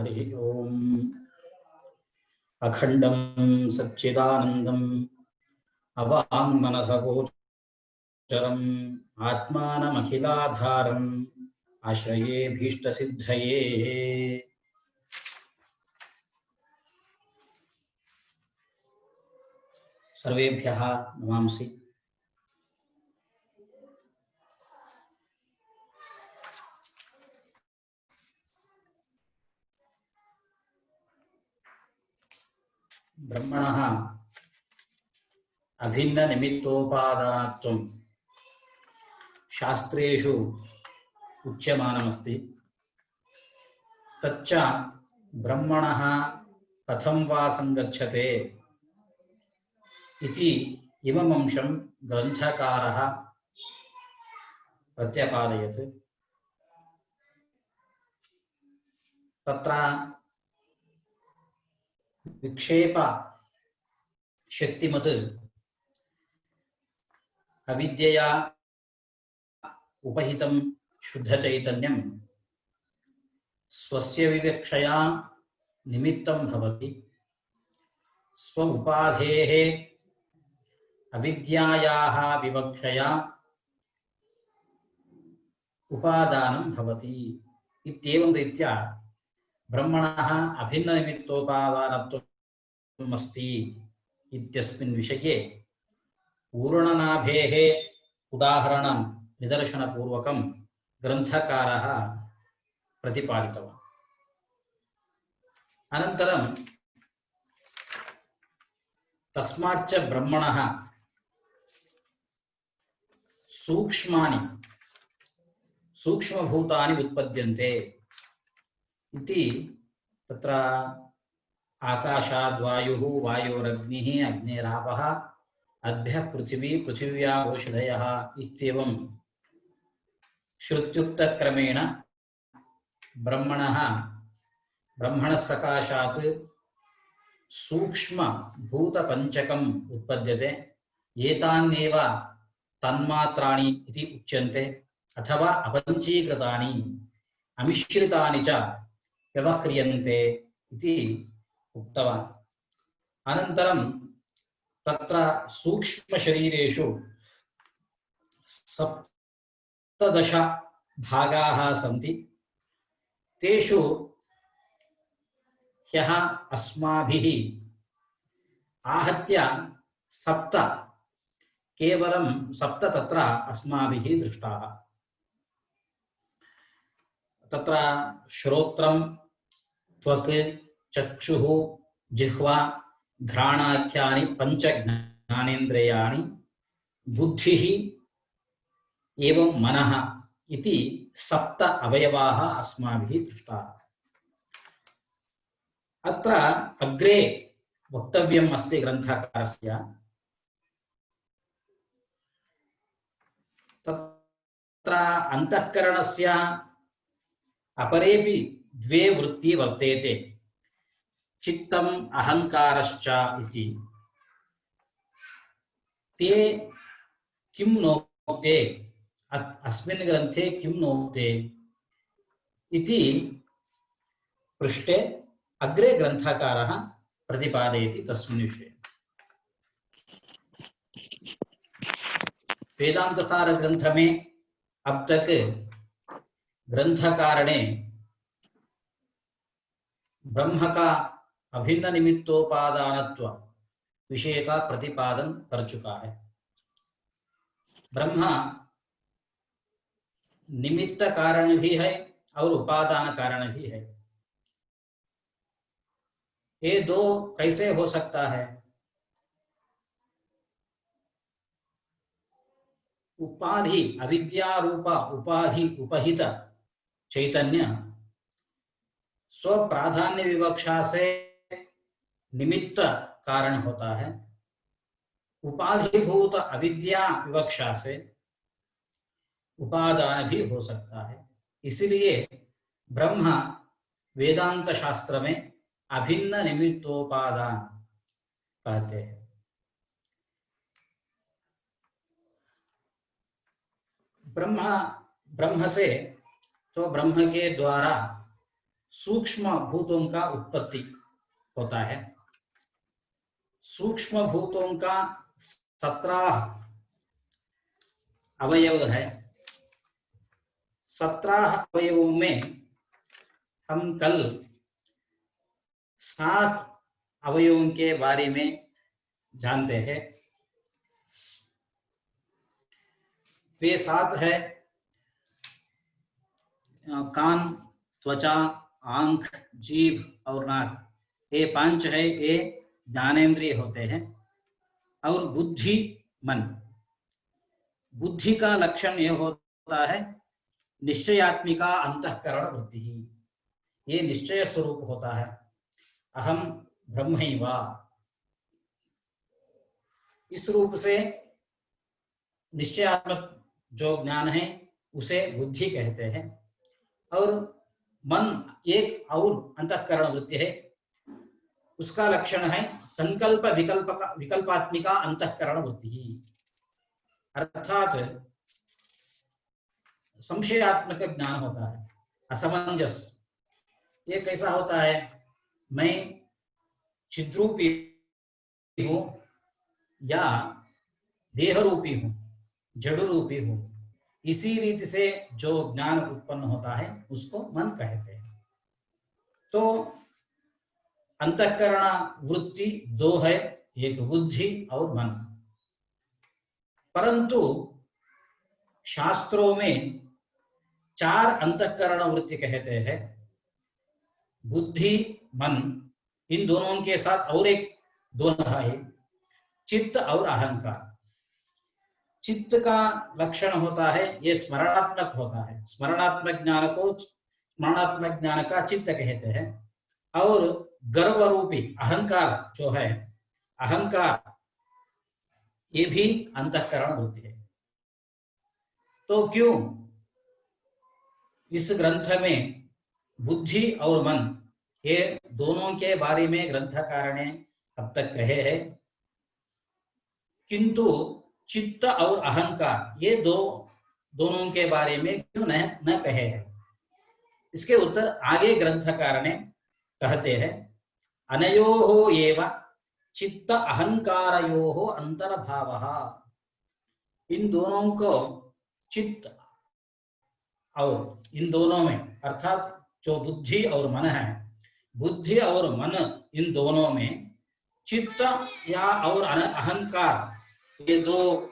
हरि ओम। अखंडं सच्चिदानंदं अवाङ्मनसगोचरम् आत्मानमखिलाधारम् आश्रये भीष्टसिद्धये। सर्वेभ्यः नमांसि। ब्रह्मणः अभिन्न निमित्तोपादानत्वं शास्त्रेषु उच्यमानमस्ति। तच्च ब्रह्मणः कथं वा संगच्छते इति इमम् अंशं ग्रन्थकारः प्रत्यपादयत्। तत्र विक्षेप शक्तिमत् अविद्यया उपहितं शुद्धचैतन्यं स्वस्य विवक्षया निमित्तं भवति। स्व उपाधेः अविद्यायाः विवक्षया उपादानं भवति। इत्येवं रीत्या ब्रह्मणः अभिन्ननिमित्तोपादानत्वम् अस्ति इत्यस्मिन् विषये पूर्णनाभेः उदाहरणं निदर्शनपूर्वकं ग्रन्थकारः प्रतिपादितवान्। अनन्तरं तस्माच्च ब्रह्मणः सूक्ष्मभूतानि उत्पद्यन्ते इति तत्र आकाशाद् वायुः, वायोरग्निः, अग्नेरापः, अद्भ्यः पृथिवी, पृथिव्या ओषधयः इत्येवं श्रुत्युक्तक्रमेण ब्रह्मणः सकाशात् सूक्ष्मभूतपञ्चकम् उत्पद्यते। एतान्येव तन्मात्राणि इति उच्यन्ते, अथवा अपञ्चीकृतानि अमिश्रितानि च व्यवह्रियन्ते इति उक्तवान्। अनन्तरं तत्र सूक्ष्मशरीरेषु 17 भागाः सन्ति। तेषु ह्यः अस्माभिः आहत्य 7, केवलं 7 तत्र अस्माभिः दृष्टाः। तत्र श्रोत्रं, त्वक्, चक्षुः, जिह्वा, घ्राणाख्यानि 5 ज्ञानेन्द्रियाणि, बुद्धिः एवं मनः इति 7 अवयवाः अस्माभिः दृष्टाः। अत्र अग्रे वक्तव्यम् अस्ति ग्रन्थकारस्य। तत्र अन्तःकरणस्य अपरेपि 2 वृत्ति वर्तेते, चित्तम् अहङ्कारश्च इति। ते किं नोक्ते, अस्मिन् ग्रन्थे किं नोक्ते इति पृष्टे अग्रे ग्रन्थकारः प्रतिपादयति तस्मिन् विषये। वेदांतसार ग्रंथ में अब तक ग्रंथकार ने ब्रह्म का अभिन्न निमित्तोपादानत्व विषय का प्रतिपादन कर चुका है। ब्रह्म निमित्त कारण भी है और उपादान कारण भी है। ये 2 कैसे हो सकता है? उपाधि, अविद्या रूपा उपाधि उपहित चैतन्य स्व प्राधान्य विवक्षा से निमित्त कारण होता है। उपाधिभूत अविद्या विवक्षा से उपादान भी हो सकता है। इसलिए ब्रह्म वेदांत शास्त्र में अभिन्न निमित्तोपादान कहते हैं। ब्रह्म से तो ब्रह्म के द्वारा सूक्ष्म भूतों का उत्पत्ति होता है। सूक्ष्म भूतों का 17 अवयव है। 17 अवयवों में हम कल 7 अवयवों के बारे में जानते हैं। वे 7 है कान, त्वचा, आंख, जीभ और नाक। ये 5 है, ये ज्ञानेंद्रिय होते हैं। और बुद्धि, मन। बुद्धि का लक्षण यह होता है निश्चयात्मिका अंतःकरण वृत्ति। ये निश्चय स्वरूप होता है, अहम ब्रह्मैव। इस रूप से निश्चयात्मक जो ज्ञान है उसे बुद्धि कहते हैं। और मन एक और अंतःकरण वृत्ति है, उसका लक्षण है संकल्प विकल्पात्मिका अंतःकरण वृत्ति। अर्थात संशयात्मक ज्ञान होता है, असमंजस। ये कैसा होता है, मैं चिद्रूपी हूं या देह रूपी हूं, जड़ रूपी हूं। इसी रीति से जो ज्ञान उत्पन्न होता है उसको मन कहते हैं। तो अंतःकरण वृत्ति 2 है, एक बुद्धि और मन। परंतु शास्त्रों में 4 अंतःकरण वृत्ति कहते हैं। बुद्धि, मन, इन दोनों के साथ और एक 2 है, चित्त और अहंकार। चित्त का लक्षण होता है ये स्मरणात्मक होता है। स्मरणात्मक ज्ञान का चित्त कहते हैं। और गर्व रूपी अहंकार जो है, अहंकार, ये भी अंतःकरण वृत्ति है। तो क्यों इस ग्रंथ में बुद्धि और मन, ये दोनों के बारे में ग्रंथकार ने अब तक कहे हैं, किंतु चित्त और अहंकार ये दोनों के बारे में क्यों न कहे हैं? इसके उत्तर आगे ग्रंथकार ने कहते हैं, अनयोः एव चित्त अहंकारयोः अंतर्भावः। इन दोनों को चित्त और इन दोनों में, अर्थात जो बुद्धि और मन है, बुद्धि और मन इन दोनों में चित्त या और अहंकार, ये 2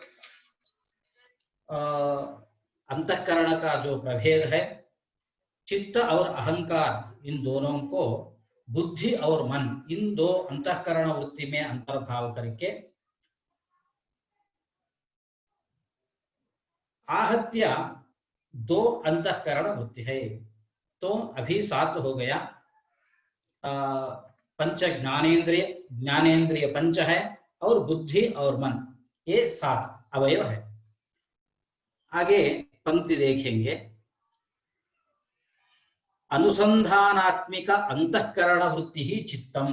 अंतःकरण का जो प्रभेद है, चित्त और अहंकार, इन दोनों को बुद्धि और मन, इन 2 अंतःकरण वृत्ति में अंतर्भाव करके आहत्य 2 अंतःकरण वृत्ति है। तो अभी 7 हो गया। पंच ज्ञानेंद्रिय 5 है, और बुद्धि और मन ये 7 अवयव है। आगे पंक्ति देखेंगे, अनुसंधानात्मिक अंतःकरण वृत्ति ही चित्तम।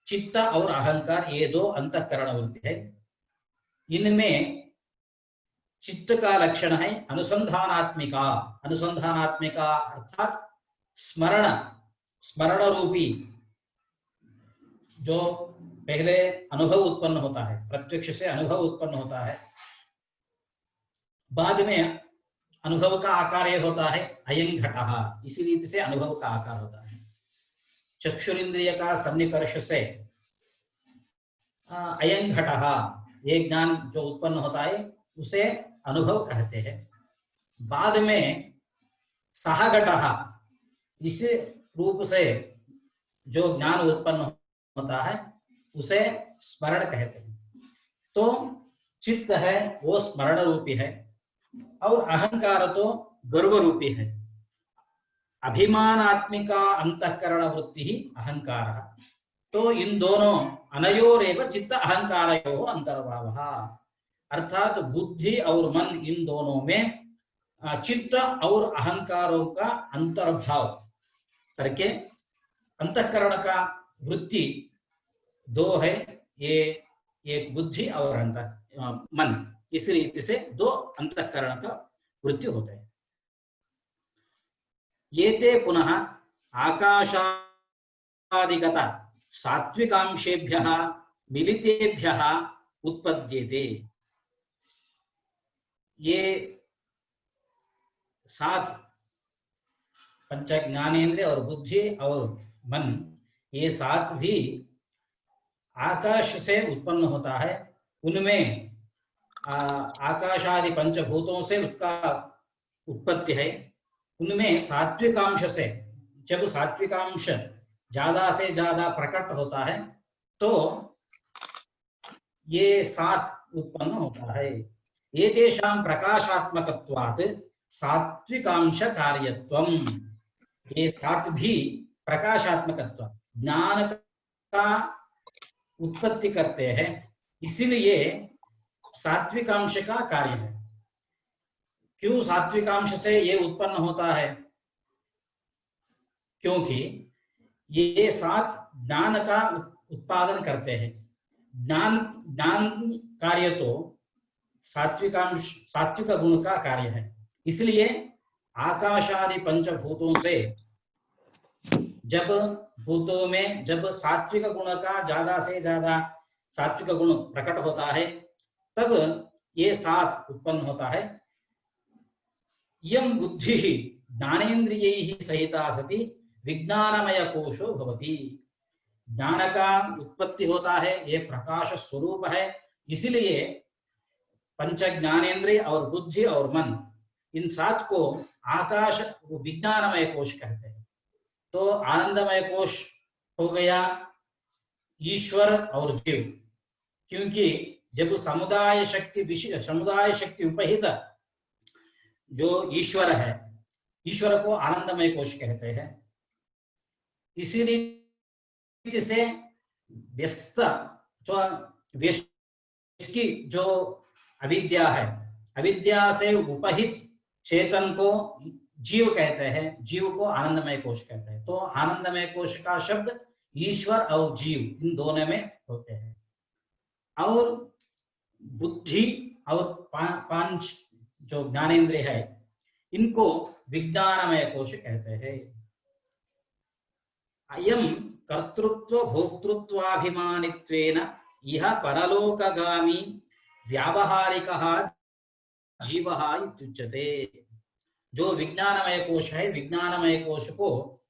चित्त और अहंकार ये 2 अंतःकरण वृत्ति है। इनमें चित्त का लक्षण है अनुसंधानात्मिका। अनुसंधानात्मिका अर्थात स्मरण रूपी, जो पहले अनुभव उत्पन्न होता है, प्रत्यक्ष से अनुभव उत्पन्न होता है, बाद में अनुभव का आकार यह होता है अयं घटः। इसी रीति से अनुभव का आकार होता है। चक्षुरिंद्रिय का सन्निकर्ष से अयं घटः, ये ज्ञान जो उत्पन्न होता है उसे अनुभव कहते हैं। बाद में सह घटः, इस रूप से जो ज्ञान उत्पन्न होता है उसे स्मरण कहते हैं। तो चित्त है वो स्मरण रूपी है, और अहंकार तो गर्व रूपी है। अभिमानात्मिका अंतःकरण वृत्ति ही अहंकार। तो इन दोनों अनयोरेव चित्त अहंकारयोः अंतर्भावः, अर्थात बुद्धि और मन इन दोनों में चित्त और अहंकारों का अंतर्भाव करके अंतःकरण का वृत्ति 2 है, ये एक बुद्धि और मन। इस रीति से 2 अंतःकरण का वृत्ति होते हैं। ये ते पुनः आकाशादिगत सात्विकांशेभ्यः मिलितेभ्यः उत्पद्यते। ये सात पंच ज्ञानेन्द्रिय और बुद्धि और मन, ये सात भी आकाश से उत्पन्न होता है। उनमें आकाशादि पंचभूतों से उसका उत्पत्ति है। उनमें सात्विकांश से, जब सात्विकांश ज्यादा से ज्यादा प्रकट होता है तो ये सात उत्पन्न होता है। एतेषां प्रकाशात्मकत्वात् सात्विकांश कार्यत्वम्। ये सात भी प्रकाशात्मकत्व, ज्ञान का उत्पत्ति करते हैं, इसीलिए सात्विकांश का कार्य है। क्यों सात्विकांश से ये उत्पन्न होता है? क्योंकि ये सात ज्ञान का उत्पादन करते हैं। ज्ञान कार्य तो सात्विकांश, सात्विक गुण का कार्य है। इसलिए आकाशादि पंचभूतों से, जब भूतों में जब सात्विक गुण का ज्यादा से ज्यादा सात्विक गुण प्रकट होता है, तब ये सात उत्पन्न होता है। यम बुद्धि ज्ञानेन्द्रियैः सहिता सति विज्ञानमय कोशो भवति। ज्ञान का उत्पत्ति होता है, ये प्रकाश स्वरूप है। इसलिए पंच ज्ञानेन्द्रिय और बुद्धि और मन, इन सात को आकाश विज्ञानमय कोश कहते हैं। तो आनंदमय कोश हो गया ईश्वर और जीव, क्योंकि जब समुदाय शक्ति उपहित जो ईश्वर है, ईश्वर को आनंदमय कोश कहते हैं। इसीलिए से व्यस्त व्यष्टि जो अविद्या है, अविद्या से उपहित चेतन को जीव कहते हैं, जीव को आनंदमय कोश कहते हैं। तो आनंदमय कोश का शब्द ईश्वर और जीव इन दोनों में होते हैं। और बुद्धि और पांच जो ज्ञानेन्द्रिय है, इनको विज्ञानमय कोश कहते हैं। अयम कर्तृत्व भोक्तृत्वाभिमानित्वेन इह परलोकगामी व्यावहारिकः जीवः इत्युच्यते। जो विज्ञानमय कोश है, विज्ञानमय कोश को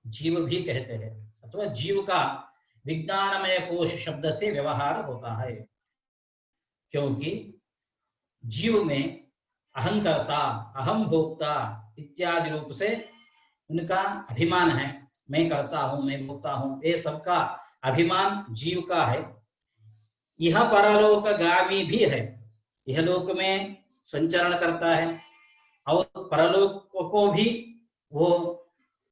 जीव भी कहते हैं, अथवा जीव का विज्ञानमय कोश शब्द से व्यवहार होता है, क्योंकि जीव में अहंकर्ता, अहम भोक्ता इत्यादि रूप से उनका अभिमान है। मैं करता हूं, मैं भोगता हूं, ये सबका अभिमान जीव का है। यह परलोकगामी भी है, यह लोक में संचरण करता है और परलोक को भी वो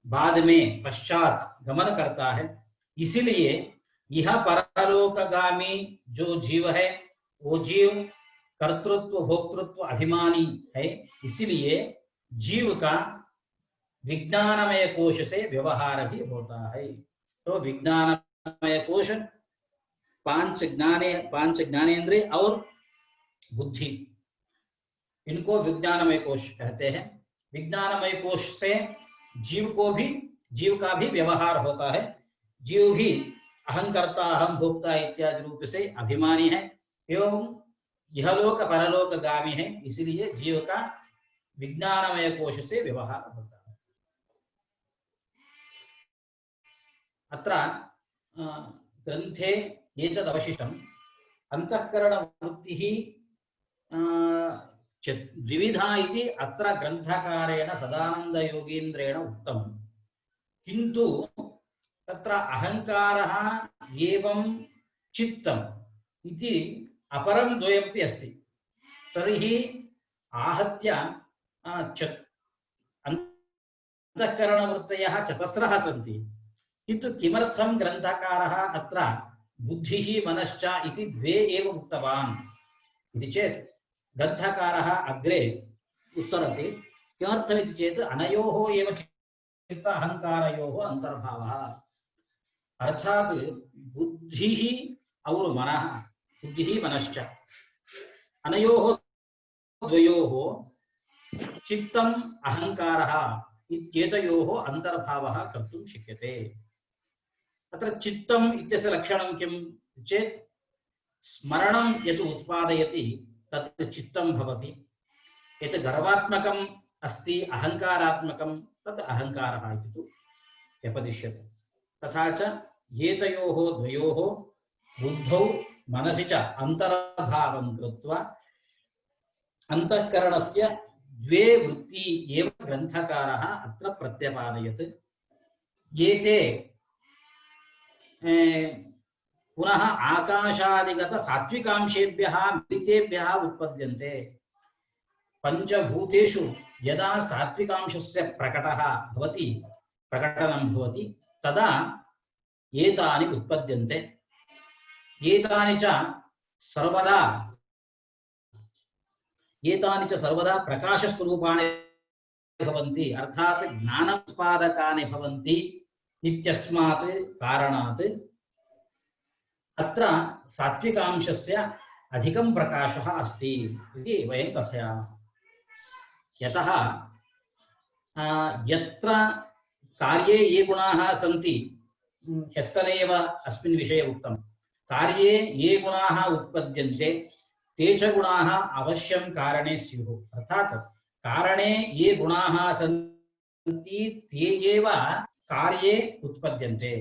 बाद में पश्चात गमन करता है। इसीलिए यह परलोकगामी जो जीव है, वो जीव कर्तृत्व भोक्तृत्व अभिमानी है। इसीलिए जीव का विज्ञानमय कोश से व्यवहार भी होता है। तो विज्ञानमय कोश पांच ज्ञानेन्द्रिय और बुद्धि, इनको विज्ञानमय कोश कहते हैं। विज्ञानमय कोश से जीव का भी व्यवहार होता है। जीव भी अहंकर्ता, अहम भोक्ता इत्यादि रूप से अभिमानी है एवं यह लोक परलोक गामी है। इसलिए जीव का विज्ञानमय कोश से व्यवहार होता है। अत्र ग्रंथे एतद् अवशिष्टम्। अंतःकरणवृत्तिः द्विविधा इति अत्र ग्रंथकारेण सदानंदयोगीन्द्रेण उक्तम्। किन्तु तत्र अहंकारः एवं चित्तम् इति अपरं द्वयमपि अस्ति। तर्हि आहत्य अंतःकरणवृत्तयः चतस्रः सन्ति। किन्तु किमर्थं ग्रन्थकारः अत्र बुद्धिः मनश्च इति द्वे एव उक्तवान् इति चेत् ग्रन्थकारः अग्रे उत्तरति। किमर्थमिति चेत् अनयोः एव चित्त अहङ्कारयोः अन्तर्भावः। अर्थात् बुद्धिः और मनः, बुद्धिः मनश्च अनयोः द्वयोः चित्तम् अहङ्कारः इत्येतयोः अन्तर्भावः कर्तुं शक्यते। अत्र चित्तम् इत्यस्य लक्षणं किं चेत् स्मरणं यत् उत्पादयति तत् चित्तं भवति। यत् गर्वात्मकम् अस्ति अहङ्कारात्मकं तत् अहङ्कारः इति तु व्यपदिश्यते। तथा च एतयोः द्वयोः बुद्धौ मनसि च अन्तर्भावं कृत्वा अन्तःकरणस्य द्वे वृत्ति एव ग्रन्थकारः अत्र प्रत्यपादयत्। एते पुनः आकाशादिगत सात्विकांशेभ्यः मिलितेभ्यः उत्पद्यन्ते। पंचभूतेषु यदा सात्विकांशस्य प्रकटनं भवति तदा एतानि उत्पद्यन्ते। एतानि च सर्वदा प्रकाशस्वरूपाणि भवन्ति, अर्थात् ज्ञानोत्पादकानि भवन्ति इत्यस्मात् कारणात् अत्र सात्विकांशस्य अधिकं प्रकाशः अस्ति इति वयं कथयामः। यतः यत्र कार्ये ये गुणाः सन्ति, ह्यस्तने एव अस्मिन् विषये उक्तं, कार्ये ये गुणाः उत्पद्यन्ते ते च गुणाः अवश्यं कारणे स्युः। अर्थात् कारणे ये गुणाः सन्ति ते एव कार्ये उत्पद्यन्ते।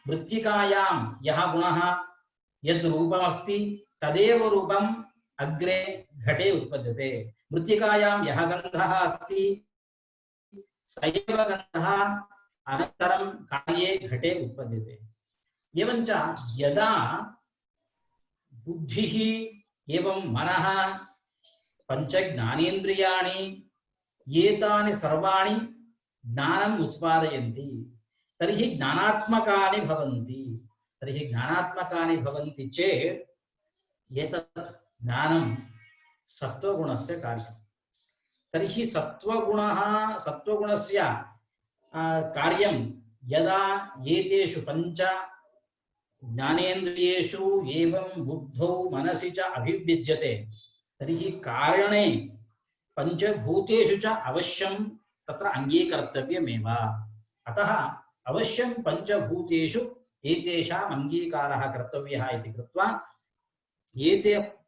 मृत्तिकायां यः गुणः यद् रूपमस्ति तदेव रूपम् अग्रे घटे उत्पद्यते। मृत्तिकायां यः गन्धः अस्ति स एव गन्धः अनन्तरं कार्ये घटे उत्पद्यते। एवञ्च यदा बुद्धिः एवं मनः पंच ज्ञानेन्द्रियाणि एतानि सर्वाणि ज्ञानम् उत्पादयन्ति तर्हि ज्ञानात्मकानि भवन्ति चेत् एतत् ज्ञानं सत्त्वगुणस्य कार्यम्। तर्हि सत्त्वगुणस्य कार्यं यदा एतेषु पंच ज्ञानेन्द्रियेषु एवं बुद्धौ मनसि च अभिव्यज्यते तर्हि कारणे पंचभूतेषु च अवश्यं तत्र अङ्गीकर्तव्यमेव। अतः अवश्यं पंचभूतेषु एतेषाम् अङ्गीकारः कर्तव्यः इति कृत्वा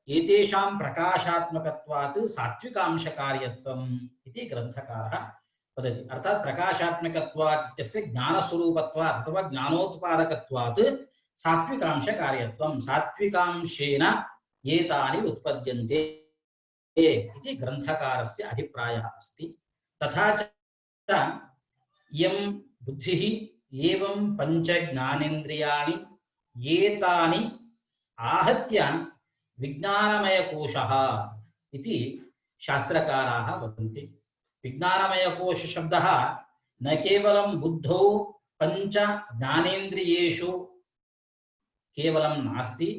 एतेषां प्रकाशात्मकत्वात् सात्विकांशकार्यत्वम् इति ग्रन्थकारः वदति। अर्थात् प्रकाशात्मकत्वात् इत्यस्य ज्ञानस्वरूपत्वात् अथवा ज्ञानोत्पादकत्वात् सात्विकांशकार्यत्वं, सात्विकांशेन एतानि उत्पद्यन्ते इति ग्रन्थकारस्य अभिप्रायः अस्ति। तथा च इयं बुद्धिः एवं पंच ज्ञानेन्द्रियाणि एतानि आहत्य विज्ञानमयकोशः इति शास्त्रकाराः वदन्ति। विज्ञानमयकोश शब्दः न केवलं बुद्धौ पंच ज्ञानेन्द्रियेषु केवलं नास्ति,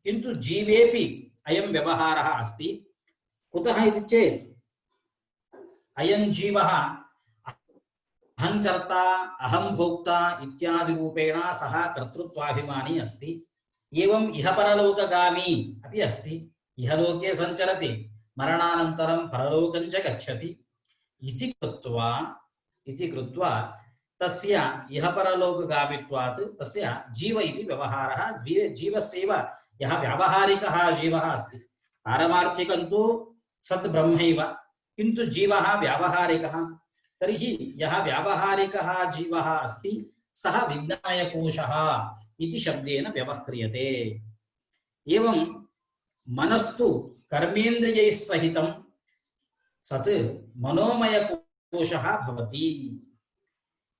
किन्तु जीवेपि अयं व्यवहारः अस्ति। कुतः इति चेत् अयं जीवः अहंकर्ता अहं भोक्ता इत्यादि रूपेण सः कर्तृत्वाभिमानी अस्ति। एवं इह परलोकगामी अपि अस्ति। इहलोके संचरति, मरणानन्तरं परलोकं च गच्छति इति कृत्वा तस्य इह परलोकगामित्वात् तस्य जीव इति व्यवहारः जीवस्यैव यः व्यावहारिकः जीवः अस्ति। पारमार्थिकं तु सद् ब्रह्मैव, किन्तु जीवः व्यावहारिकः। तर्हि यः व्यावहारिकः जीवः अस्ति सः विज्ञानमयकोशः इति शब्देन व्यवह्रियते। एवं मनस्तु कर्मेन्द्रियैः सहितं सत् मनोमयकोशः भवति।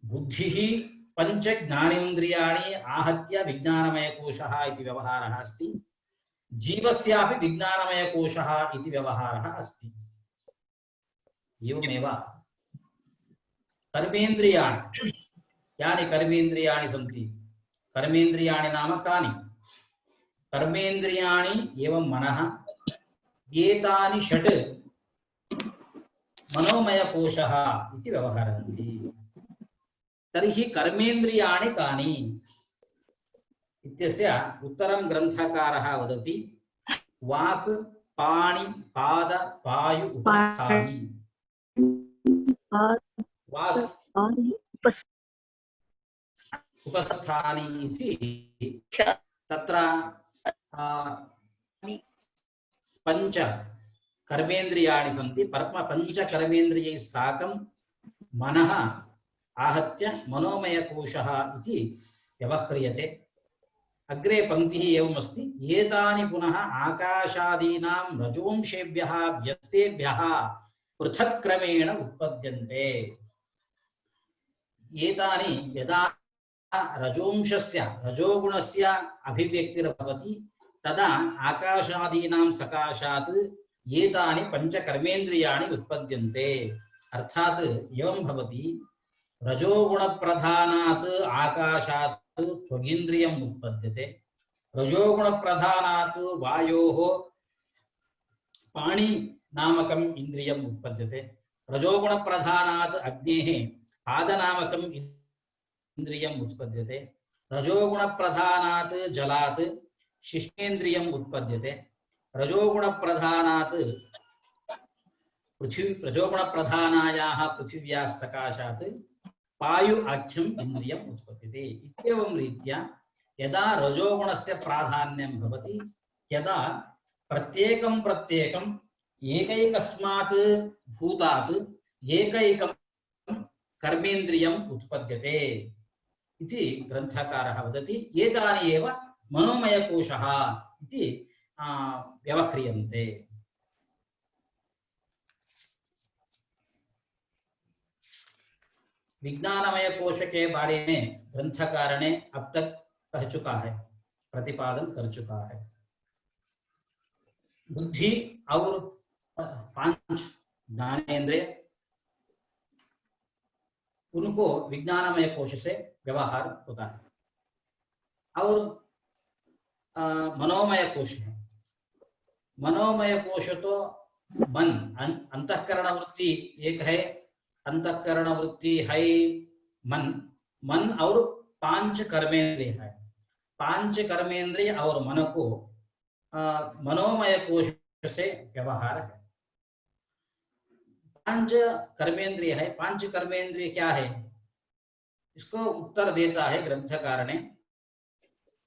बुद्धिः पंच ज्ञानेन्द्रियाणि आहत्य विज्ञानमयकोशः इति व्यवहारः अस्ति। जीवस्यापि विज्ञानमयकोशः इति व्यवहारः अस्ति। एवमेव कर्मेन्द्रियाणि, यानि कर्मेन्द्रियाणि सन्ति, कर्मेन्द्रियाणि नाम कानि? कर्मेन्द्रियाणि एवं मनः, एतानि षट् मनोमयकोशः इति व्यवहरन्ति। तर्हि कर्मेन्द्रियाणि कानि इत्यस्य उत्तरं ग्रन्थकारः वदति। वाक् पाणि पाद पायु उपस्थानि। वाक् उपस्थानि इति तत्र पंच कर्मेन्द्रियाणि सन्ति। पंच कर्मेन्द्रियैः साकं मनः आहत्य मनोमयकोशः इति व्यवह्रियते। अग्रे पंक्तिः एवमस्ति, एतानि पुनः आकाशादीनां रजोंशेभ्यः व्यस्तेभ्यः पृथक् क्रमेण उत्पद्यन्ते। एतानि यदा रजोंशस्य रजोगुणस्य अभिव्यक्तिर्भवति तदा आकाशादीनां सकाशात् एतानि पंचकर्मेन्द्रियाणि उत्पद्यन्ते। अर्थात् एवं भवति, रजोगुणप्रधानात् आकाशात् त्वगिन्द्रियम् उत्पद्यते, रजोगुणप्रधानात् वायोः पाणि नामकम् इन्द्रियम् उत्पद्यते, रजोगुणप्रधानात् अग्नेः पादनामकम् इन्द्रियम् उत्पद्यते, रजोगुणप्रधानात् जलात् शिष्णेन्द्रियम् उत्पद्यते, रजोगुणप्रधानात् रजोगुणप्रधानायाः पृथिव्याः सकाशात् पायु आख्यम् इन्द्रियम् उत्पद्यते। इत्येवं रीत्या यदा रजोगुणस्य प्राधान्यं भवति यदा प्रत्येकं प्रत्येकम् एकैकस्मात् भूतात् एकैकं कर्मेन्द्रियम् उत्पद्यते इति ग्रन्थकारः वदति। एतानि एव मनोमयकोशः इति व्यवह्रियन्ते। विज्ञानमय कोश के बारे में ग्रंथकार ने अब तक कह चुका है, प्रतिपादन कर चुका है। बुद्धि और पांच ज्ञानेन्द्रिय, उनको विज्ञानमय कोश से व्यवहार होता है। और मनोमय कोश है। मनोमय कोश तो मन, अंतःकरण वृत्ति एक है, अंतःकरण वृत्ति है मन, मन और पांच कर्मेंद्रिय है। पांच कर्मेंद्रिय और मन को मनोमय कोश से व्यवहार है। पांच कर्मेंद्रिय है। पांच कर्मेंद्रिय क्या है, इसको उत्तर देता है ग्रंथकार ने।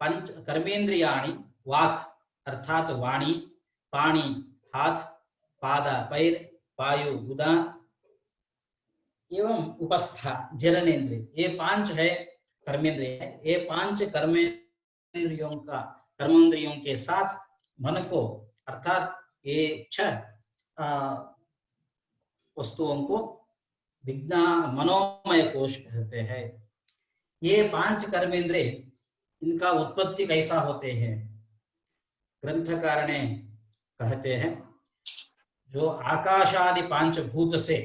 पंच कर्मेंद्रियाणि वाक् अर्थात वाणी, पाणी हाथ, पाद पैर, वायु गुदा एवं उपस्था जननेन्द्रिय, ये पांच है कर्मेंद्रिय है। ये पांच कर्मेंद्रियों के साथ मन को अर्थात ये छह वस्तुओं को मनोमय कोश कहते हैं। ये पांच कर्मेंद्रिय, इनका उत्पत्ति कैसा होते हैं, ग्रंथकार ने कहते हैं जो आकाशादि पांच भूत से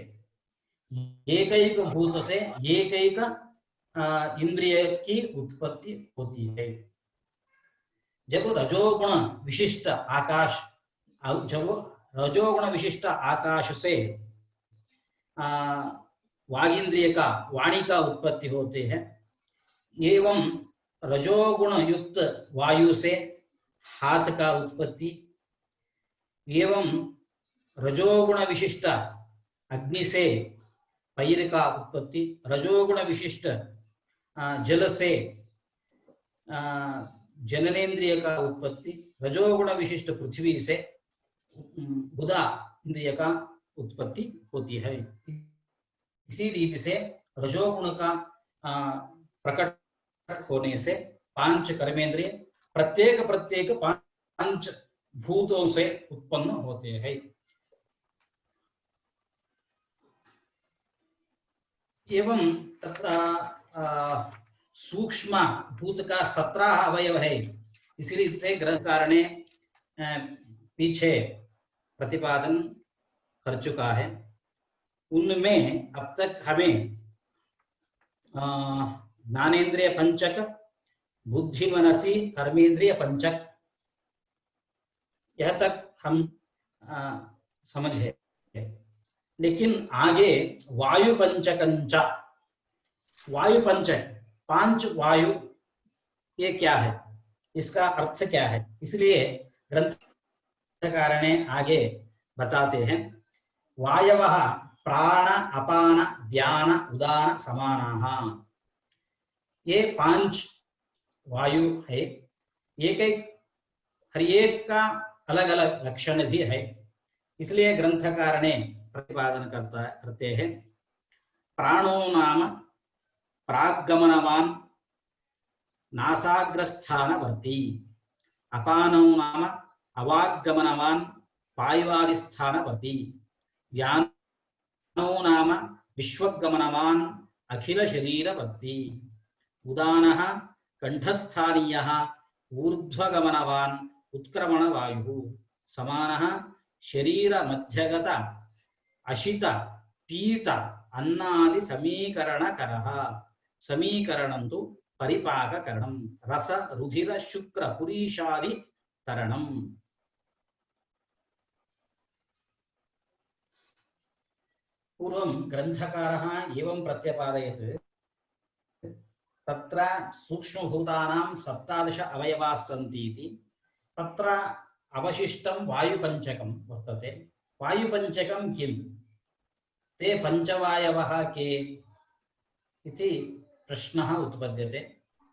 एक भूत से एक इंद्रिय की उत्पत्ति होती है। जब रजोगुण विशिष्ट आकाश, जब रजोगुण विशिष्ट आकाश से वागिंद्रिय का, वाणी का उत्पत्ति होते हैं, एवं रजोगुण युक्त वायु से हाथ का उत्पत्ति, एवं रजोगुण विशिष्ट अग्नि से पैर का उत्पत्ति, रजोगुण विशिष्ट जल से जननेन्द्रिय का उत्पत्ति, रजोगुण विशिष्ट पृथ्वी से बुधा इंद्रिय का उत्पत्ति होती है। इसी रीति से रजोगुण का प्रकट होने से पांच कर्मेंद्रिय प्रत्येक पांच भूतों से उत्पन्न होते हैं। एवं तत्र सूक्ष्म भूत का 17 अवयव है। इसलिए से ग्रंथकार ने पीछे प्रतिपादन कर चुका है। उनमें अब तक हमें ज्ञानेन्द्रिय पंचक, बुद्धि मनसी कर्मेंद्रिय पंचक, यह तक हम समझे। लेकिन आगे वायु पंचकंच, वायु पंचक, पांच वायु, ये क्या है, इसका अर्थ क्या है, इसलिए ग्रंथकार ने आगे बताते हैं। वायवः प्राण अपान व्यान उदान समानाः। ये 5 वायु है, एक एक हर एक का अलग अलग लक्षण भी है, इसलिए ग्रंथकार ने प्रतिपादन करते हैं। प्राणो नाम प्रागमनवान नासाग्रस्थानवर्ती, अपानो नाम अवागमनवान पायुवादिस्थानवर्ती, व्यानो नाम विश्वगमनवान अखिल शरीरवर्ती, उदानः कंठस्थानीयः ऊर्ध्वगमनवान उत्क्रमण वायु, समानः शरीर मध्यगत अशित पीत अन्नादि समीकरणकरः, समीकरणं तु परिपाककरणं, रस रुधिर शुक्र पुरीशादि तरणम्। पूर्वं ग्रन्थकारः एवं प्रत्यपादयत्, तत्र सूक्ष्मभूतानां 17 अवयवाः सन्ति इति। तत्र अवशिष्टं वायुपञ्चकं वर्तते। वायुपञ्चकं किं? ते पञ्चवायवः के इति प्रश्नः उत्पद्यते।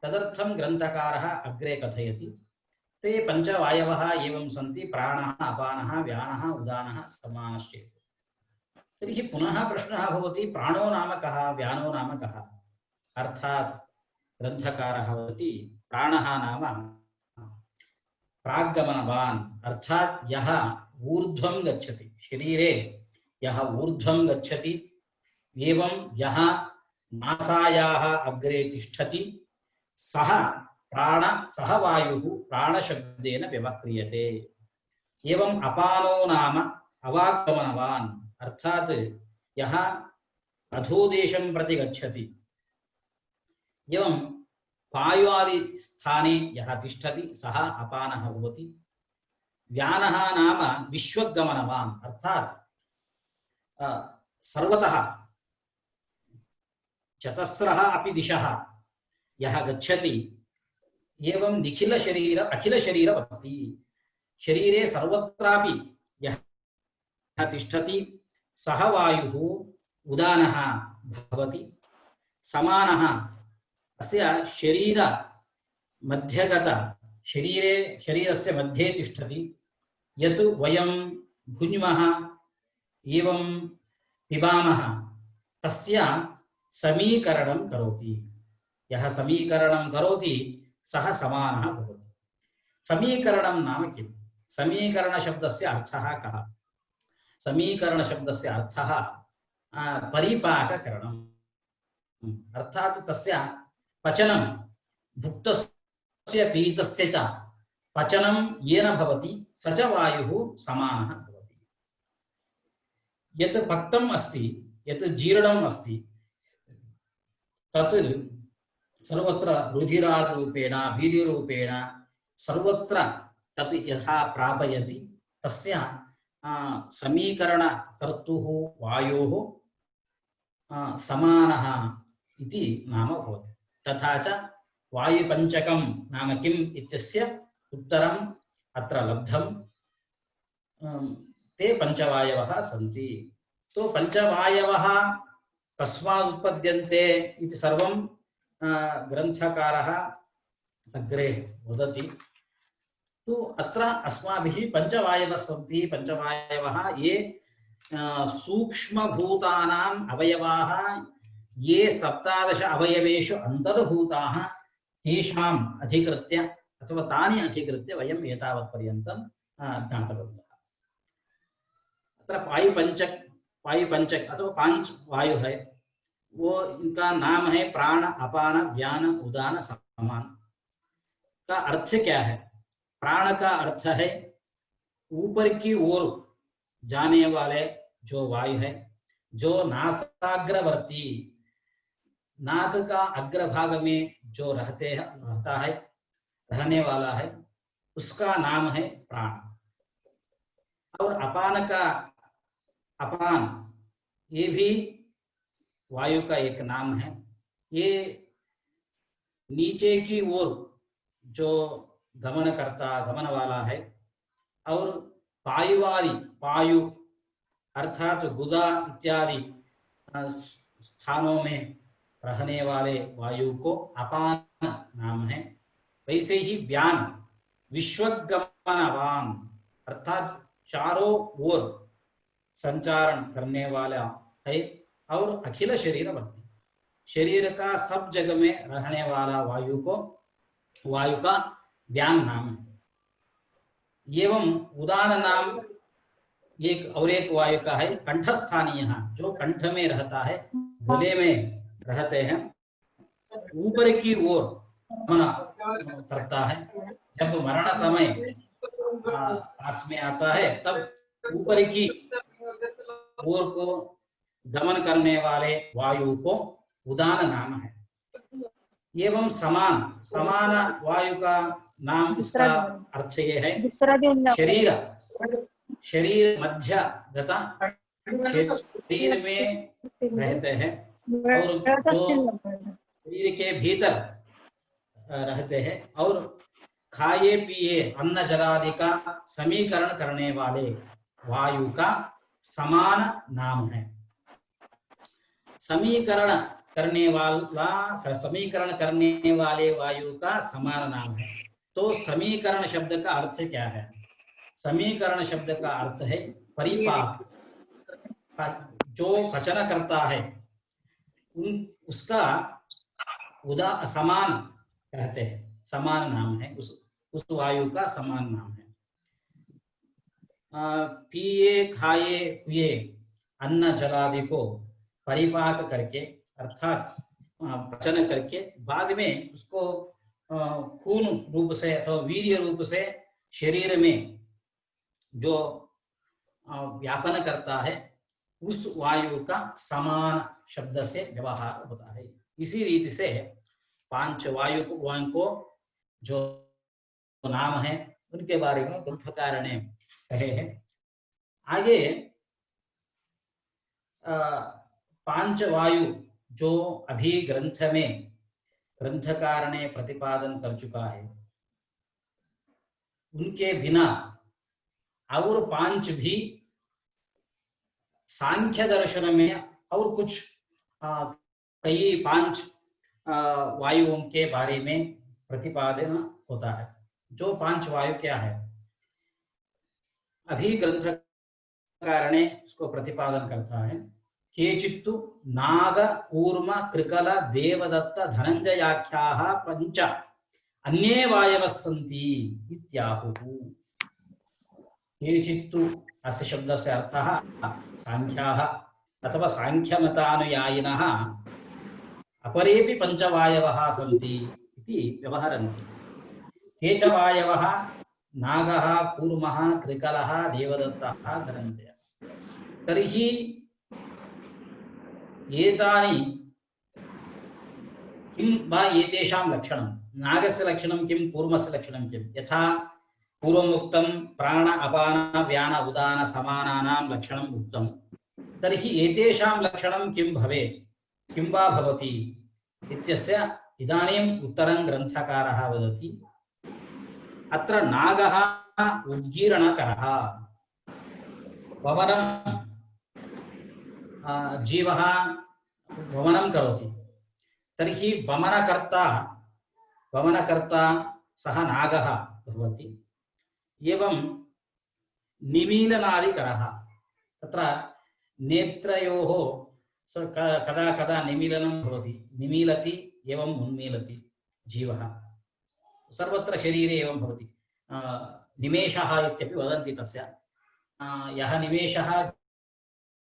तदर्थं ग्रन्थकारः अग्रे कथयति, ते पञ्चवायवः एवं सन्ति, प्राणः अपानः व्यानः उदानः समानश्चेति। तर्हि पुनः प्रश्नः भवति, प्राणो नाम कः, व्यानो नाम कः? अर्थात् ग्रन्थकारः वदति, प्राणः नाम प्रागमनवान्, अर्थात् यः ऊर्ध्वं गच्छति, शरीरे यः ऊर्ध्वं गच्छति, एवं यः नासायाः अग्रे तिष्ठति, सः प्राण, सः वायुः प्राणशब्देन व्यवह्रियते। एवं अपानो नाम अवागमनवान्, अर्थात् यः अधोदेशं प्रति गच्छति, एवं पायुआदि स्थाने यः तिष्ठति सः अपानः भवति। व्यानः नाम विश्वगमनवान्, अर्थात् सर्वतः चतस्रः अपि दिशः यः गच्छति, एवं निखिल शरीर अखिल शरीरवर्ती, शरीरे सर्वत्रापि यः तिष्ठति सः वायुः उदानः भवति। समानः, अस्य शरीर मध्यगत, शरीरे शरीरस्य मध्ये तिष्ठति, यत् वयं भुञ्मः एवं पिबामः तस्य समीकरणं करोति। यः समीकरणं करोति सः समानः भवति। समीकरणं नाम किं? समीकरणशब्दस्य अर्थः कः? समीकरणशब्दस्य अर्थः परिपाककरणम्, अर्थात् तस्य पचनं, भुक्तस्य पीतस्य च पचनं येन भवति स च वायुः समानः भवति। यत् पक्तम् अस्ति, यत् जीर्णम् अस्ति, तत् सर्वत्र रुधिरादिरूपेण वीर्यरूपेण सर्वत्र तत् यथा प्रापयति, तस्य समीकरणकर्तुः वायोः समानः इति नाम भवति। तथा च वायुपञ्चकं नाम किम् इत्यस्य उत्तरम् अत्र लब्धं। ते पञ्चवायवः सन्ति। तो पञ्चवायवः कस्मात् उत्पद्यन्ते इति सर्वं ग्रन्थकारः अग्रे वदति। तो अत्र अस्माभिः पञ्चवायवः सन्ति। पञ्चवायवः ये सूक्ष्मभूतानाम् अवयवाः ये 17 अवयवेषु अन्तर्भूताः, तेषाम् अधिकृत्य अथवा तानि अधिकृत्य वयम् एतावत्पर्यन्तं ज्ञातवन्तः। अत्र वायुपञ्चक अथवा 5 वायु है, वो इनका नाम है प्राण अपान व्यान उदान समान। का अर्थ क्या है? प्राण का अर्थ है ऊपर की ओर जाने वाले जो वायु है, जो नासाग्रवर्ती, नाक का अग्रभाग में जो रहता है, रहने वाला है, उसका नाम है प्राण। और अपान का अपान, ये भी वायु का एक नाम है। ये नीचे की ओर जो गमन वाला है। और पायुवादि, पायु अर्थात गुदा इत्यादि स्थानों में रहने वाले वायु को अपान नाम है। वैसे ही व्यान विश्वगमनवान अर्थात चारों ओर संचारण करने वाला है और अखिल शरीरवर्ती, शरीर का सब जगह में रहने वाला वायु का व्यान नाम है। एवं उदान नाम एक वायु का है कंठस्थानीय, जो कंठ में रहता है, गले में रहते हैं, ऊपर की ओर गमन करता है। जब मरण समय पास में आता है तब ऊपर की ओर को गमन करने वाले वायु को उदान नाम है। एवं समान वायु का नाम, इसका अर्थ ये है शरीर मध्य गता, शरीर में रहते हैं और जो शरीर के भीतर रहते हैं और खाए पिए अन्न जलादि का समीकरण करने वाले वायु का समान नाम है। समीकरण करने वाले वायु का समान नाम है। तो समीकरण शब्द का अर्थ क्या है? समीकरण शब्द का अर्थ है परिपाक, जो पचन करता है उसका समान कहते हैं, समान नाम है, उस वायु का समान नाम है। पिए खाए पिए अन्न जलादि को परिपाक करके अर्थात पचन करके बाद में उसको खून रूप से अथवा वीर्य रूप से शरीर में जो व्यापन करता है, उस वायु का समान शब्द से व्यवहार होता है। इसी रीति से पांच वायु को जो नाम है उनके बारे में ग्रंथकार ने कहे हैं। आगे पांच वायु जो अभी ग्रंथ में ग्रंथकार ने प्रतिपादन कर चुका है, उनके बिना और पांच भी सांख्य दर्शन में और कुछ कई पांच वायुओं के बारे में प्रतिपादन होता है। जो पांच वायु क्या है, अभी ग्रंथकार ने उसको प्रतिपादन करता है। केचित्तु नाग कूर्म कृकल देवदत्त धनंजयाख्याः पंच अन्ये वायवः सन्ति इत्याहुः। केचित्तु अस्य शब्दस्य अर्थः सांख्याः अथवा सांख्यमतानुयायिनः अपरेपि पंचवायवः सन्ति इति व्यवहरन्ति। ते च वायवः नागः कूर्मः कृकलः देवदत्तः धनञ्जयः। तर्हि एतानि किं वा एतेषां लक्षणं? नागस्य लक्षणं किं, कूर्मस्य लक्षणं किं? यथा पूर्वमुक्तं प्राण अपान व्यान उदान समानानां लक्षणम् उक्तं, तर्हि एतेषां लक्षणं किं भवेत्, किं वा भवति इत्यस्य इदानीम् उत्तरं ग्रन्थकारः वदति। अत्र नागः उद्गीरणकरः, वमनं जीवः वमनं करोति, तर्हि वमनकर्ता सः नागः भवति। एवं निमीलनादिकरः, तत्र नेत्रयोः कदा कदा निमीलनं भवति, निमीलति एवं उन्मीलति जीवः, सर्वत्र शरीरे एवं भवति। निमेषः इत्यपि वदन्ति तस्य। यः निमेषः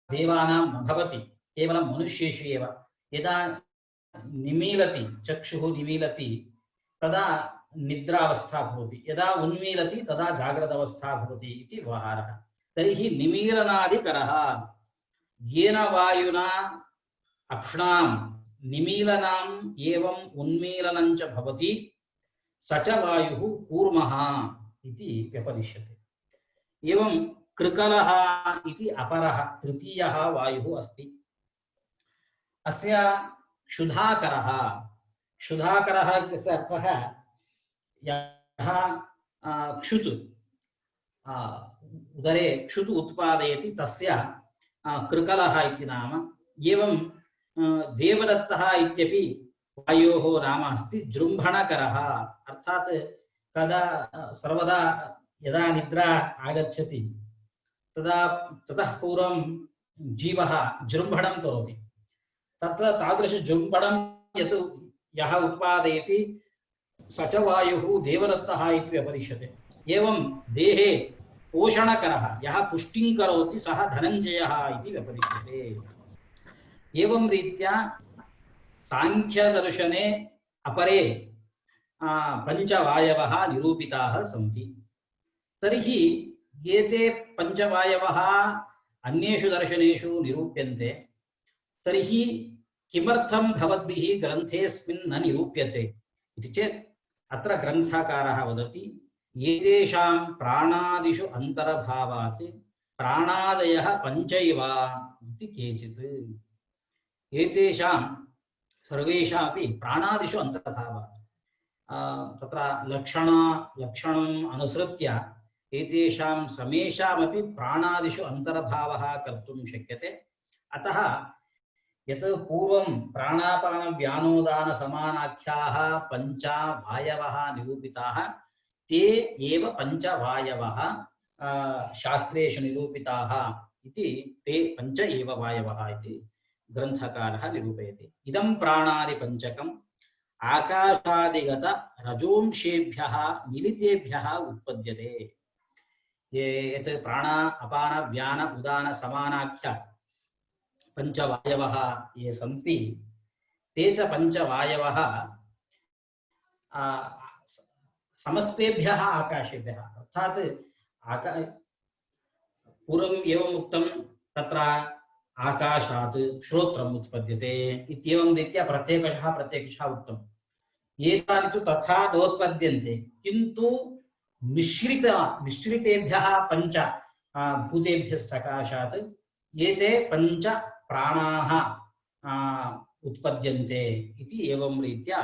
देवानां न भवति, केवलं मनुष्येषु एव। यदा निमीलति, चक्षुः निमीलति तदा निद्रावस्था भवति, यदा उन्मीलति तदा जाग्रदवस्था भवति इति व्यवहारः। तर्हि निमीलनादिकरः, येन वायुना अक्ष्णां निमीलनाम् एवं उन्मीलनं च भवति, स च वायुः कूर्मः इति व्यपदिश्यते। एवं कृकलः इति अपरः तृतीयः वायुः अस्ति। अस्य क्षुधाकरः, क्षुधाकरः इत्यस्य अर्थः यः क्षुत् उदरे क्षुत् उत्पादयति तस्य कृकलः इति नाम। एवं देवदत्तः इत्यपि वायोः नाम अस्ति जृम्भणकरः, अर्थात् कदा सर्वदा यदा निद्रा आगच्छति तदा ततः पूर्वं जीवः जृम्भणं करोति। तत्र तादृशजृम्भणं यः उत्पादयति स च वायुः देवदत्तः इति व्यपदिश्यते। एवं देहे पोषणकरः यः पुष्टिं करोति सः धनञ्जयः इति व्यपदिश्यते। एवं रीत्या सांख्यदर्शने अपरे पञ्चवायवः निरूपिताः सन्ति। तर्हि एते पञ्चवायवः अन्येषु दर्शनेषु निरूप्यन्ते, तर्हि किमर्थं भवद्भिः ग्रन्थेऽस्मिन् न निरूप्यते इति चेत् अत्र ग्रन्थकारः वदति एतेषां प्राणादिषु अन्तर्भावात् प्राणादयः पञ्चैव इति केचित्। एतेषां सर्वेषामपि प्राणादिषु अन्तर्भावात् तत्र लक्षणम् अनुसृत्य एतेषां समेषामपि प्राणादिषु अन्तर्भावः कर्तुं शक्यते। अतः यत् पूर्वं प्राणापानव्यानोदानसमानाख्याः पञ्चवायवः निरूपिताः ते एव पञ्चवायवः शास्त्रेषु निरूपिताः इति, ते पञ्च एव वायवः इति ग्रन्थकारः निरूपयति। इदं प्राणादिपञ्चकम् आकाशादिगत रजोंशेभ्यः मिलितेभ्यः उत्पद्यते। ये यत् प्राण अपान व्यान उदान समानाख्य पञ्चवायवः ये सन्ति ते च पञ्चवायवः समस्तेभ्यः आकाशेभ्यः, अर्थात् पूर्वम् एवम् उक्तं तत्र आकाशात् श्रोत्रम् उत्पद्यते इत्येवं रीत्या प्रत्येकशः उक्तम्। एतानि तु तथा नोत्पद्यन्ते, किन्तु मिश्रितेभ्यः पञ्च भूतेभ्यः सकाशात् एते पञ्च प्राणाः उत्पद्यन्ते इति एवं रीत्या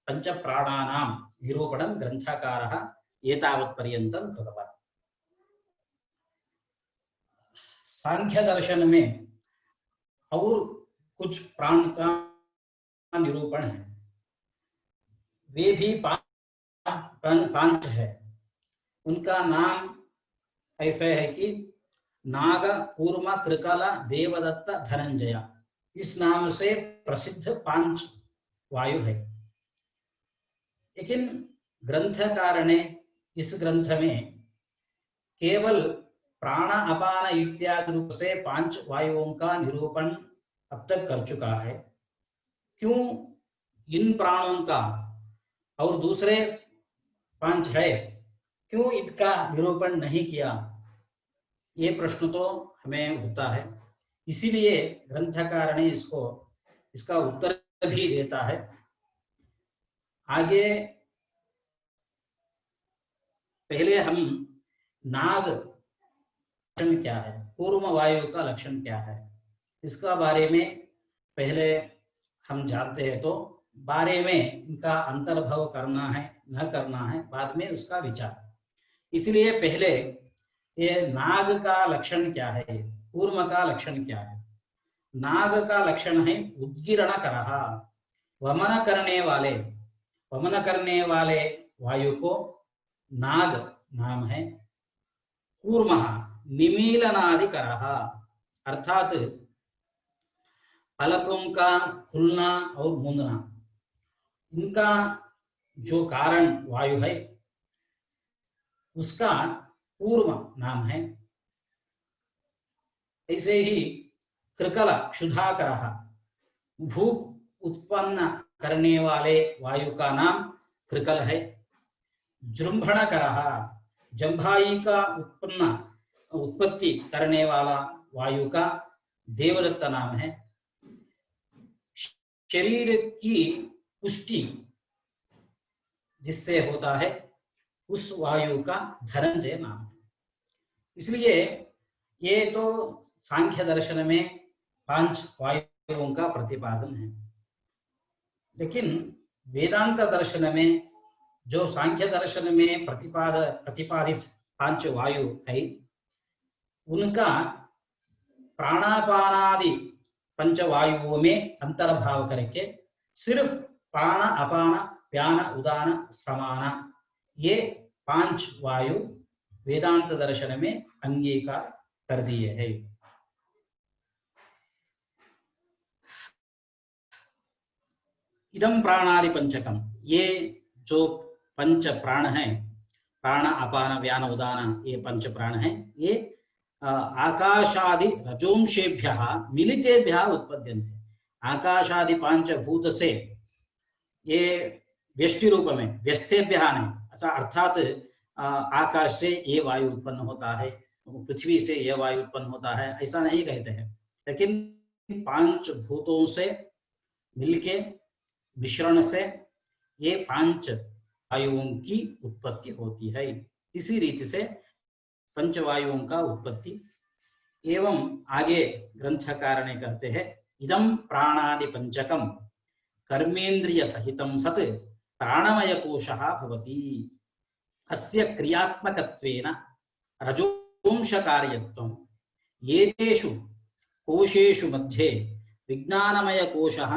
पञ्चप्राणानां निरूपणं ग्रन्थकारः एतावत्पर्यन्तं कृतवान्। सांख्य दर्शन में और कुछ प्राण का निरूपण है, वे भी पांच है। उनका नाम ऐसे है कि नाग, कूर्म, कृकल, देवदत्त, धनंजय, इस नाम से प्रसिद्ध 5 वायु है। लेकिन ग्रंथकार ने इस ग्रंथ में केवल प्राण अपान इत्यादि रूप से 5 वायुओं का निरूपण अब तक कर चुका है। क्यों इन प्राणों का और दूसरे 5 है, क्यों इनका निरूपण नहीं किया, ये प्रश्न तो हमें होता है। इसीलिए ग्रंथकार ने इसका उत्तर भी देता है। आगे पहले हम नाग लक्षण क्या है, कूर्म वायु का लक्षण क्या है, इसका बारे में पहले हम जानते हैं, तो बारे में इनका अंतर्भाव करना है न करना है, बाद में उसका विचार। इसलिए पहले ये नाग का लक्षण क्या है, कूर्म का लक्षण क्या है। नाग का लक्षण है उद्गिरणकरः, वमन करने वाले वायु को नाग नाम है। कूर्मः निमीलनादिकरः, अर्थात पलकों का खुलना और मूंदना, इनका जो कारण वायु है उसका कूर्म नाम है। ऐसे ही कृकल क्षुधाकरः, भूख उत्पन्न करने वाले वायु का नाम कृकल है। जृंभणकरः, जंभाई का उत्पत्ति करने वाला वायु का देवदत्त नाम है। शरीर की पुष्टि जिससे होता है उस वायु का धनंजय नाम है। इसलिए ये तो सांख्य दर्शन में 5 वायुओं का प्रतिपादन है। लेकिन वेदांत दर्शन में जो सांख्य दर्शन में प्रतिपादित 5 वायु है, उनका प्राणापानादि पंचवायुओं में अंतर्भाव करके सिर्फ प्राण अपान व्यान उदान समाना ये 5 वायु वेदांत दर्शन में अंगीकार कर दिए हैं। इदम प्राणादि पंचकम, ये जो पंच प्राण हैं, प्राण अपान व्यान उदान, ये पंच प्राण हैं, ये आकाशादि रजोंशेभ्यः मिलितेभ्यः उत्पद्यन्ते। आकाशादि पंचभूत से ये व्यष्टि रूप में, व्यस्तेभ्यः नहीं, अर्थात आकाश से ये वायु उत्पन्न होता है, पृथ्वी से ये वायु उत्पन्न होता है, ऐसा नहीं कहते हैं, लेकिन 5 भूतों से मिलके मिश्रण से ये 5 वायुओं की उत्पत्ति होती है। इसी रीति से पंचवायुओं का उत्पत्ति। एवं आगे ग्रंथकार ने कहते हैं, इदम प्राणादि पंचकम कर्मेन्द्रिय सहितं सत् प्राणमय कोशः भवति। अस्य क्रियात्मकत्वेन रजोंशकार्यत्वं एतेषु कोशेषु मध्ये विज्ञानमय कोशः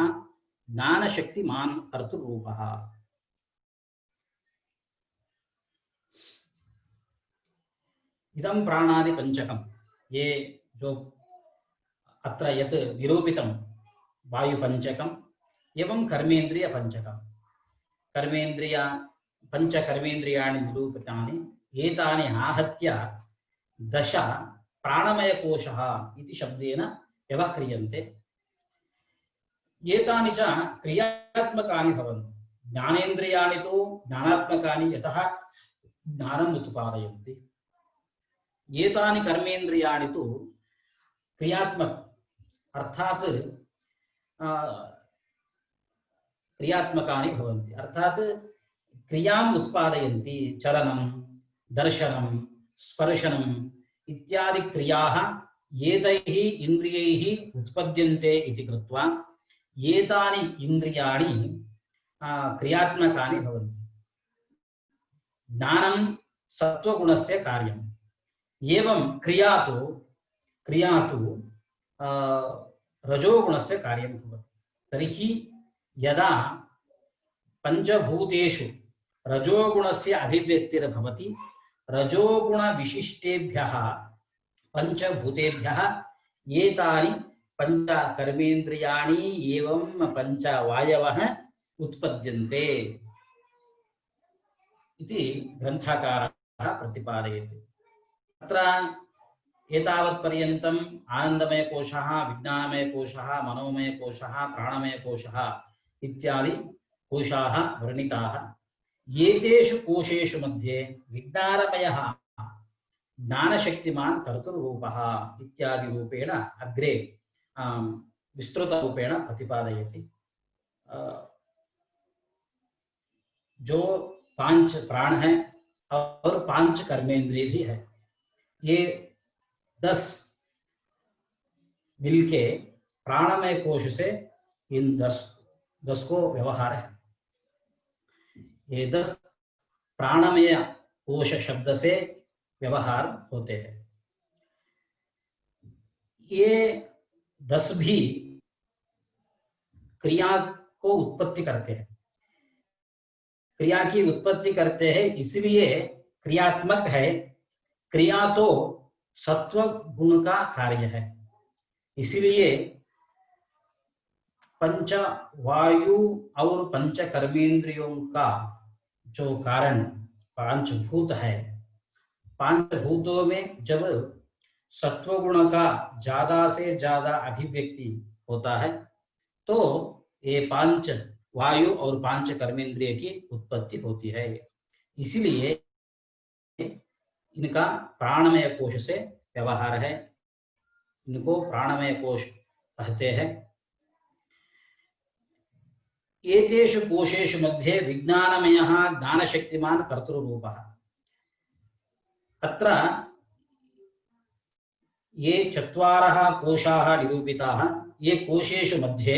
ज्ञानशक्तिमान् कर्तृरूपः। इदं प्राणादि पंचकम, ये जो अत्र यत् निरूपितं वायुपंचकम एवं कर्मेन्द्रिय पंचकम, कर्मेन्द्रिय पंचकर्मेन्द्रियाणि निरूपितानि, एतानि आहत्य 10 प्राणमय कोशः इति शब्देन व्यवह्रियन्ते। एतानि च क्रियात्मकानि भवन्ति। ज्ञानेन्द्रियाणि तु ज्ञानात्मकानि, यतः ज्ञानम् उत्पादयन्ति। एतानि कर्मेन्द्रियाणि तु क्रियात्मक, अर्थात क्रियात्मकानि भवन्ति, अर्थात क्रियाम् उत्पादयन्ति। चलनं, दर्शनं, स्पर्शनम् इत्यादि क्रियाः एतैः इन्द्रियैः उत्पद्यन्ते इति कृत्वा एतानि इन्द्रियाणि क्रियात्मकानि भवन्ति। ज्ञानं सत्वगुणस्य कार्यम्। एवं क्रिया तो रजोगुणस्य कार्यं भवति। तर्हि यदा पंचभूतेषु रजोगुणस्य अभिव्यक्तिर्भवति, रजोगुणविशिष्टेभ्यः पंचभूतेभ्यः एतानि पंचकर्मेन्द्रियाणि एवं पंचवायवः उत्पद्यन्ते इति ग्रन्थकारः प्रतिपादयति। अत्र एतावत्पर्यन्तम् आनन्दमय कोशः, विज्ञानमय कोशः, मनोमय कोशः, प्राणमय कोशः इत्यादि कोशाः वर्णिताः। एतेषु कोशेषु मध्ये विज्ञानमयः ज्ञानशक्तिमान् कर्तृरूपः इत्यादि रूपेण अग्रे विस्तृतरूपेण प्रतिपादयति। जो 5 प्राण हैं और 5 कर्मेंद्रिय भी है, ये 10 मिलके प्राणमय कोश से इन 10 को व्यवहार है। ये 10 प्राणमय कोश शब्द से व्यवहार होते हैं। ये 10 भी क्रिया को उत्पत्ति करते हैं, क्रिया की उत्पत्ति करते हैं, इसलिए क्रियात्मक है। क्रिया तो सत्व गुण का कार्य है, इसलिए पंच वायु और पंच कर्मेंद्रियों का जो कारण 5 भूत है, 5 भूतों में जब सत्व गुण का ज्यादा से ज्यादा अभिव्यक्ति होता है तो ये 5 वायु और 5 कर्मेंद्रिय की उत्पत्ति होती है। इसलिए इनका प्राणमय कोश से व्यवहार है, इनको प्राणमय कोश कहते हैं। एतेषु कोशेषु मध्ये विज्ञानमयः ज्ञानशक्तिमान् कर्तृरूपः। अत्र ये 4 कोशाः निरूपिताः, ये कोशेषु मध्ये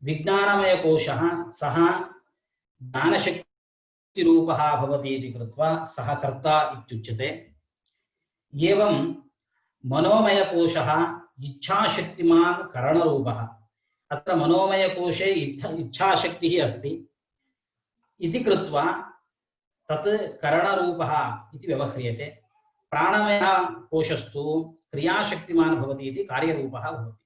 विज्ञानमय कोशः सः ज्ञानशक्तिरूपः भवति इति कृत्वा सः कर्ता इत्युच्यते। एवं मनोमय कोशः इच्छाशक्तिमान् करणरूपः। अत्र मनोमयकोशे इच्छाशक्तिः अस्ति इति कृत्वा तत् करणरूपः इति व्यवह्रियते। प्राणमयः कोशस्तु क्रियाशक्तिमान् भवति इति कार्यरूपः भवति।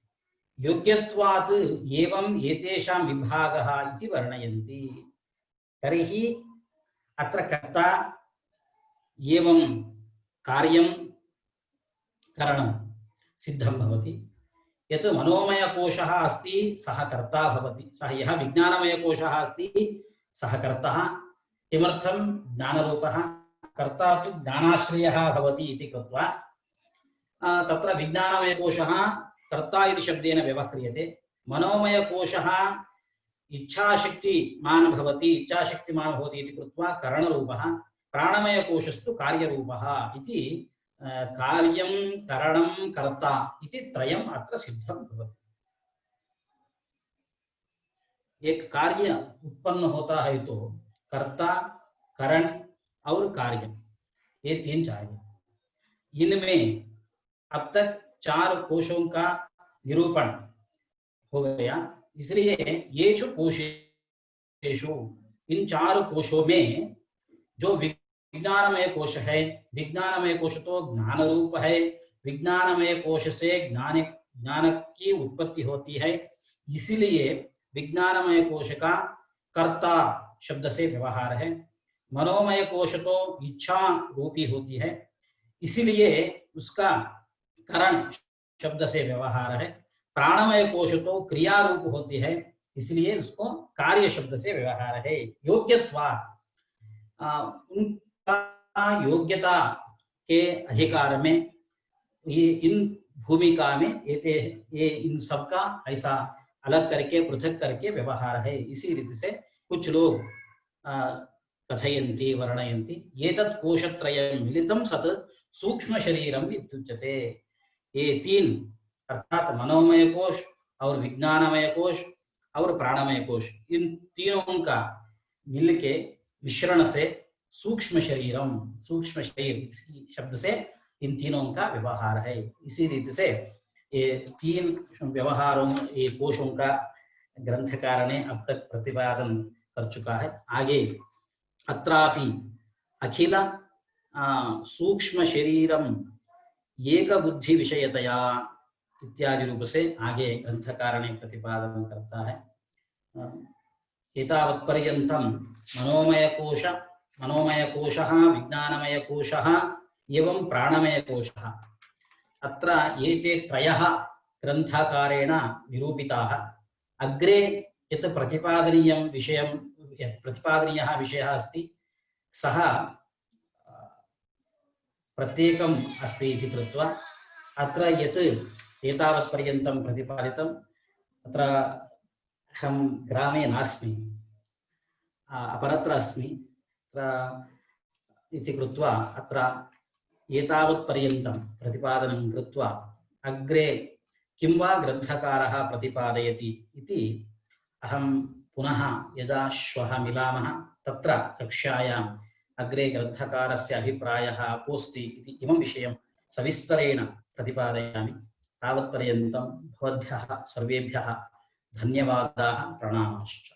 योग्यत्वात् एवम् एतेषां विभागः इति वर्णयन्ति। तर्हि अत्र कर्ता एवं कार्यं करणं सिद्धं भवति। यत् मनोमयकोशः अस्ति सः कर्ता भवति, सः यः विज्ञानमयकोशः अस्ति सः कर्ता। किमर्थं? ज्ञानरूपः। कर्ता तु ज्ञानाश्रयः भवति इति कृत्वा तत्र विज्ञानमयकोशः कर्ता इति शब्देन व्यवह्रियते। मनोमयकोशः इच्छाशक्तिमान् भवति इति कृत्वा करणरूपः। प्राणमयकोशस्तु कार्यरूपः इति कार्यं करणं कर्ता इति त्रयम् अत्र सिद्धं भवति। एक कार्य उत्पन्न होता है तो कर्ता, करण और कार्य, ये तीन चाहिए। इनमें अब तक 4 कोशों का निरूपण हो गया, इसलिए येषु कोशेषु, इन 4 कोशों में जो विज्ञानमय कोश है, विज्ञानमय कोश तो ज्ञान रूप है, विज्ञानमय कोश से ज्ञान की उत्पत्ति होती है, इसीलिए विज्ञानमय कोश का कर्ता शब्द से व्यवहार है। मनोमय कोश तो इच्छा रूपी होती है, इसीलिए उसका करण शब्द से व्यवहार है। प्राणमय कोश तो क्रिया रूप होती है, इसलिए उसको कार्य शब्द से व्यवहार है। योग्यत्वा, उनका योग्यता के अधिकार में ये इन भूमिका में ये इन सबका ऐसा अलग करके पृथक करके व्यवहार है। इसी रीति से कुछ लोग कथयन्ति, वर्णयन्ति। एतत् कोशत्रयं मिलितं सत् सूक्ष्म शरीरम् इत्युच्यते। ये 3 अर्थात मनोमय कोश और विज्ञानमय कोश और प्राणमय कोश, इन तीनों का मिलके मिश्रण से सूक्ष्म शरीरम, सूक्ष्म शरीर इसी शब्द से इन तीनों का व्यवहार है। इसी रीति से ये 3 व्यवहारों, ये कोशों का ग्रंथकार ने अब तक प्रतिपादन कर चुका है। आगे अत्रापि अखिल सूक्ष्म शरीरम एक बुद्धि विषयतया इत्यादि रूप से आगे ग्रंथकार ने प्रतिपादन करता है। एतावत्पर्यन्तं मनोमयकोशः, विज्ञानमयकोशः एवं प्राणमयकोशः, अत्र एते 3 ग्रंथकारेण निरूपिताः। अग्रे यत् प्रतिपादनीयः विषयः अस्ति सः प्रत्येकम् अस्ति इति कृत्वा अत्र यत् एतावत्पर्यन्तं प्रतिपादितम्, अत्र अहं ग्रामे नास्मि, अपरत्र अस्मि इति कृत्वा अत्र एतावत्पर्यन्तं प्रतिपादनं कृत्वा अग्रे किं वा ग्रन्थकारः प्रतिपादयति इति अहं पुनः यदा श्वः मिलामः तत्र कक्षायाम् अग्रे ग्रन्थकारस्य अभिप्रायः कोऽस्ति इति इमं विषयं सविस्तरेण प्रतिपादयामि। तावत्पर्यन्तं भवद्भ्यः सर्वेभ्यः धन्यवादाः, प्रणामाश्च।